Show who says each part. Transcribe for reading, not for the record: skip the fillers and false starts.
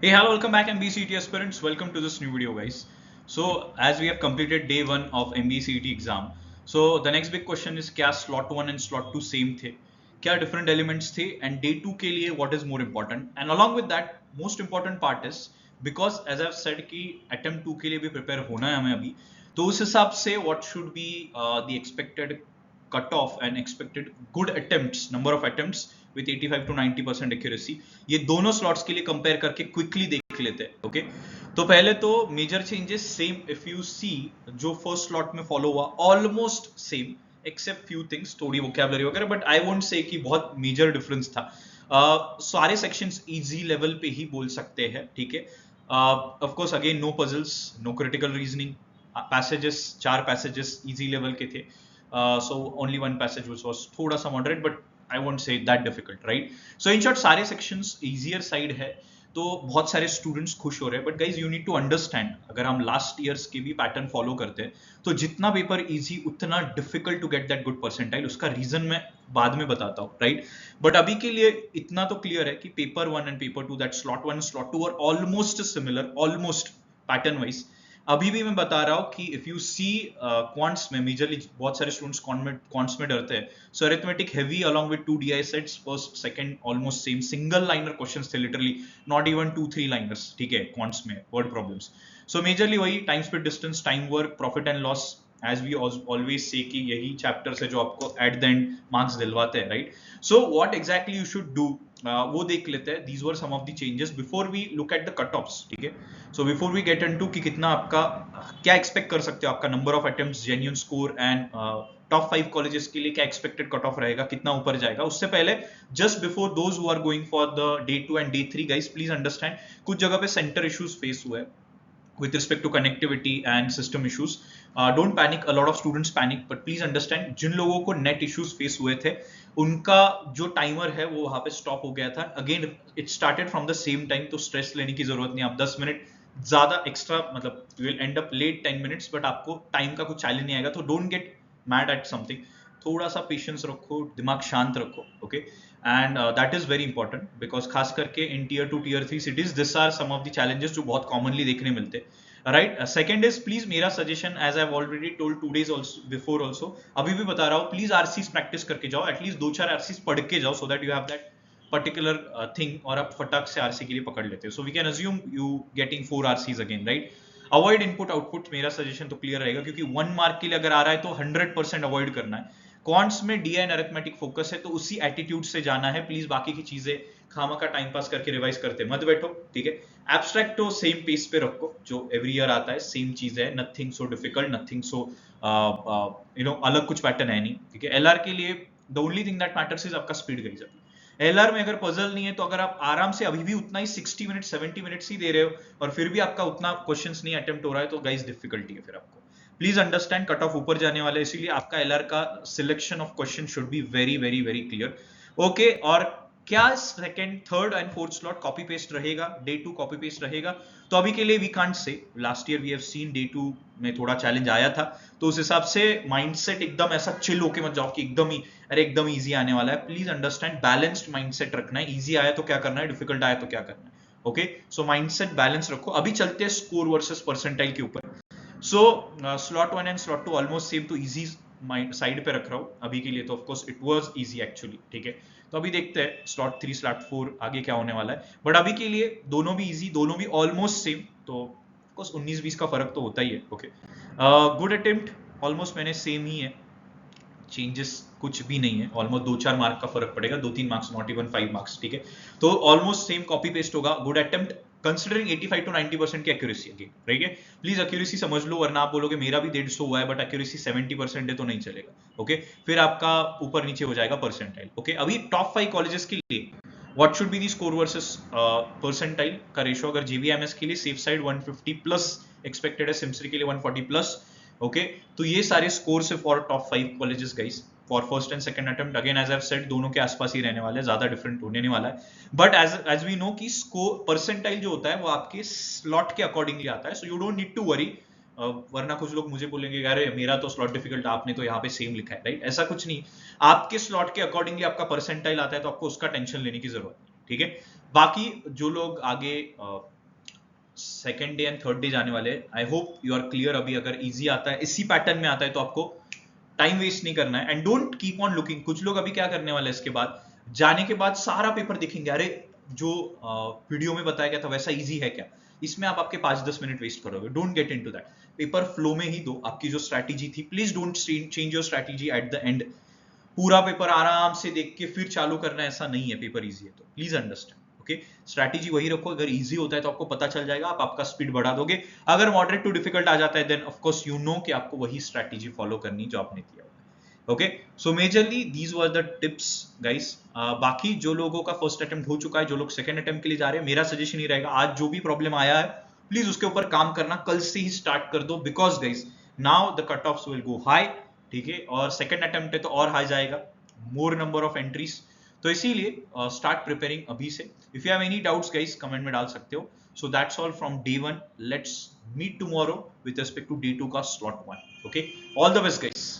Speaker 1: Hey, hello, welcome back MBCT aspirants. Welcome to this new video, guys. So, as we have completed day one of MBCT exam, so the next big question is क्या slot 1 and slot 2 same थे? क्या different elements थे? And day 2 के लिए what is more important? And along with that, most important part is because as I've said कि attempt 2 के लिए भी prepare होना है हमें अभी, तो उस हिसाब से what should be the expected cut off and expected good attempts, number of attempts with 85 to 90% accuracy, ये दोनों स्लॉट्स के लिए कंपेयर करके क्विकली देख लेते हैं. ओके, तो पहले तो major changes same. If you see जो फर्स्ट स्लॉट में फॉलो हुआ almost same except few things, थोड़ी वोकैबुलरी वगैरह, बट आई वोंट से कि बहुत मेजर डिफरेंस था. सारे सेक्शंस इजी लेवल पे ही बोल सकते हैं. ठीक है, of course again no puzzles, no critical reasoning. Passages 4 passages easy level के थे. So only one passage which was थोड़ा सा moderate, but I won't say that difficult, right? So in short सारे sections easier side है, तो बहुत सारे students खुश हो रहे हैं. But guys you need to understand, अगर हम last years के भी pattern follow करते हैं, तो जितना paper easy उतना difficult to get that good percentile. उसका reason मैं बाद में बताता हूँ, right? But अभी के लिए इतना तो clear है कि paper 1 and paper 2, that slot 1 slot 2 are almost similar, almost pattern wise. अभी भी मैं बता रहा हूँ कि इफ यू सी क्वांट्स में मेजरली बहुत सारे स्टूडेंट्स क्वांट्स में डरते हैं. So arithmetic heavy along with 2 DI sets, first second almost same, single liner questions थे लिटरली, नॉट इवन 2-3 लाइनर्स. ठीक है, क्वांट्स में वर्ड प्रॉब्लम्स. सो मेजरली वही time speed distance, time work, profit and loss, as we always say कि यही chapters है जो आपको एट द एंड मार्क्स दिलवाते हैं, right? So what exactly you should do वो देख लेते हैं. These were some of the changes before we look at the cut offs. ठीक है, so before we get into कि कितना आपका क्या एक्सपेक्ट कर सकते हो, आपका number of attempts, genuine score and top 5 colleges के लिए क्या एक्सपेक्टेड कट ऑफ रहेगा, कितना ऊपर जाएगा, उससे पहले just before those who are going for the day 2 and day 3, guys please understand कुछ जगह पे सेंटर इश्यूज फेस हुए हैं with respect to connectivity and system issues. Don't panic, a lot of students panic, but please understand जिन लोगों को net issues face हुए थे उनका जो टाइमर है वो वहां पे स्टॉप हो गया था. Again it started from the same time, तो स्ट्रेस लेने की जरूरत नहीं. आप 10 मिनट ज्यादा एक्स्ट्रा, मतलब you will end up late 10 minutes, but आपको टाइम का कुछ चैलेंज नहीं आएगा. तो don't get mad at something, थोड़ा सा पेशेंस रखो, दिमाग शांत रखो. Okay, and that is very important because खास करके in tier 2 tier 3 cities this are some of the challenges जो बहुत कॉमनली देखने मिलते हैं, राइट? सेकंड इज प्लीज मेरा suggestion, as I have already told 2 days before also, अभी भी बता रहा हूँ, प्लीज आरसीज प्रैक्टिस करके जाओ, एटलीस्ट 2-4 आरसीज पढ़ के जाओ, so that you have that particular thing, और आप फटाक से आरसी के लिए पकड़ लेते हो. So we can assume you getting 4 RCs again, right? Avoid input output, मेरा सजेशन तो क्लियर रहेगा, क्योंकि 1 मार्क के लिए अगर आ रहा है तो 100% अवॉइड करना है. क्वांट्स में डीआई एंड अरिथमेटिक फोकस है, तो उसी एटीट्यूड से जाना है. प्लीज बाकी की चीजें खामा का टाइम पास करके रिवाइज करते मत बैठो. ठीक है, एब्स्ट्रैक्ट तो सेम पेस पे रखो जो एवरी ईयर आता है, सेम चीज है, nothing so difficult, nothing so अलग कुछ पैटर्न है नहीं. ठीक है, एलआर के लिए the only thing that matters is आपका स्पीड गई जाती. एलआर में अगर पजल नहीं है तो अगर आप आराम से अभी भी उतना ही 60 मिनट 70 मिनट्स ही दे रहे हो और फिर भी आपका उतना क्वेश्चंस नहीं अटेम्प्ट हो रहा है, तो गाइस डिफिकल्टी है फिर आपको. प्लीज अंडरस्टैंड कट ऑफ ऊपर जाने वाला है, इसीलिए आपका एलआर का selection of question should be very very very clear. Okay, और क्या second, third and fourth slot copy paste रहेगा, डे 2 कॉपी पेस्ट रहेगा? तो अभी के लिए we can't say. Last year we have seen day 2 में थोड़ा चैलेंज आया था, तो उस हिसाब से माइंडसेट एकदम ऐसा चिल होके मत जाओ कि एकदम ही अरे एकदम इजी आने वाला है. प्लीज अंडरस्टैंड, बैलेंस्ड माइंडसेट रखना है. इजी आया तो क्या करना है, डिफिकल्ट आया तो क्या करना है. ओके, सो माइंडसेट बैलेंस रखो. अभी चलते हैं स्कोर वर्सेस परसेंटाइल के ऊपर. So slot 1 and slot 2 almost same, तो इजी साइड पे रख रहा हूं अभी के लिए, तो of course it was easy actually. ठीक है, तो अभी देखते हैं स्लॉट 3 स्लॉट 4 आगे क्या होने वाला है, बट अभी के लिए दोनों भी इजी, दोनों भी ऑलमोस्ट सेम, तो ऑफ कोर्स 19-20 का फर्क तो होता ही है. ओके, गुड अटेम्प्ट ऑलमोस्ट मैंने सेम ही है, चेंजेस कुछ भी नहीं है. ऑलमोस्ट 2-4 मार्क का फर्क पड़ेगा, 2-3 मार्क्स, नॉट इवन 5 मार्क्स. ठीक है, तो ऑलमोस्ट सेम कॉपी पेस्ट होगा. गुड अटेम्प्ट कंसिडरिंग 85 to 90% की एक्यूरेसी. ठीक है, प्लीज एक्यूरेसी समझ लो, वरना आप बोलोगे मेरा भी 150 हुआ है बट एक्यूरेसी 70% है तो नहीं चलेगा. ओके, फिर आपका ऊपर नीचे हो जाएगा परसेंटाइल. ओके, अभी टॉप 5 कॉलेजेस के लिए what should be the score versus percentile का रेशो. अगर जीवीएमएस के लिए सेफ साइड 150 प्लस एक्सपेक्टेड है, सिमसरी के लिए 140 प्लस. ओके, तो ये सारे स्कोर से for top 5 colleges guys, for first and second attempt. Again as I have said, दोनों के आसपास ही रहने वाले हैं, ज्यादा डिफरेंट होने नहीं वाला है. बट एज वी नो कि स्कोर परसेंटाइल जो होता है वो आपके स्लॉट के अकॉर्डिंगली आता है, so you don't need to worry. वरना कुछ लोग मुझे बोलेंगे अरे मेरा तो स्लॉट डिफिकल्ट, आपने तो यहाँ पे सेम लिखा है, राइट? ऐसा कुछ नहीं, आपके स्लॉट के अकॉर्डिंगली आपका परसेंटाइल आता है, तो आपको उसका टेंशन लेने की जरूरत नहीं. ठीक है, बाकी जो लोग आगे second day and third day जाने वाले। I hope you are clear. अभी अगर इजी आता है, इसी पैटर्न में आता है, तो आपको टाइम वेस्ट नहीं करना है and don't keep on looking. कुछ लोग अभी क्या करने वाले हैं, इसके बाद जाने के बाद सारा पेपर देखेंगे, अरे जो वीडियो में बताया गया था वैसा इजी है क्या। इसमें आप आपके 5-10 मिनट वेस्ट करोगे। Don't get into that. Paper flow में ही दो। आपकी जो स्ट्रैटेजी थी, please don't change your strategy at the and. पूरा पेपर आराम से देख के फिर चालू करना, ऐसा नहीं है। पेपर इजी है तो प्लीज अंडरस्टैंड। ओके, स्ट्रैटेजी वही रखो। अगर इजी होता है तो आपको पता चल जाएगा, आप आपका स्पीड बढ़ा दोगे। अगर मॉडरेट टू डिफिकल्ट आ जाता है, then of course you know कि आपको वही स्ट्रैटेजी फॉलो करनी जो आपने किया। Okay, so majorly these were the tips guys. बाकी जो लोगों का फर्स्ट अटेम्प्ट हो चुका है, जो लोग सेकंड अटेम्प्ट के लिए जा रहे हैं, मेरा सजेशन ही रहेगा, आज जो भी प्रॉब्लम आया है प्लीज उसके ऊपर काम करना, कल से ही स्टार्ट कर दो। Because guys now the cut offs will go high, ठीक है, और सेकंड अटेम्प्ट है तो और हाई जाएगा, मोर नंबर ऑफ एंट्रीज। तो इसीलिए स्टार्ट प्रिपेयरिंग अभी से। If you have any doubts guys, comment में डाल सकते हो। So that's all from day 1। Let's meet tomorrow with respect to day 2 का slot 1। Okay, all the best guys.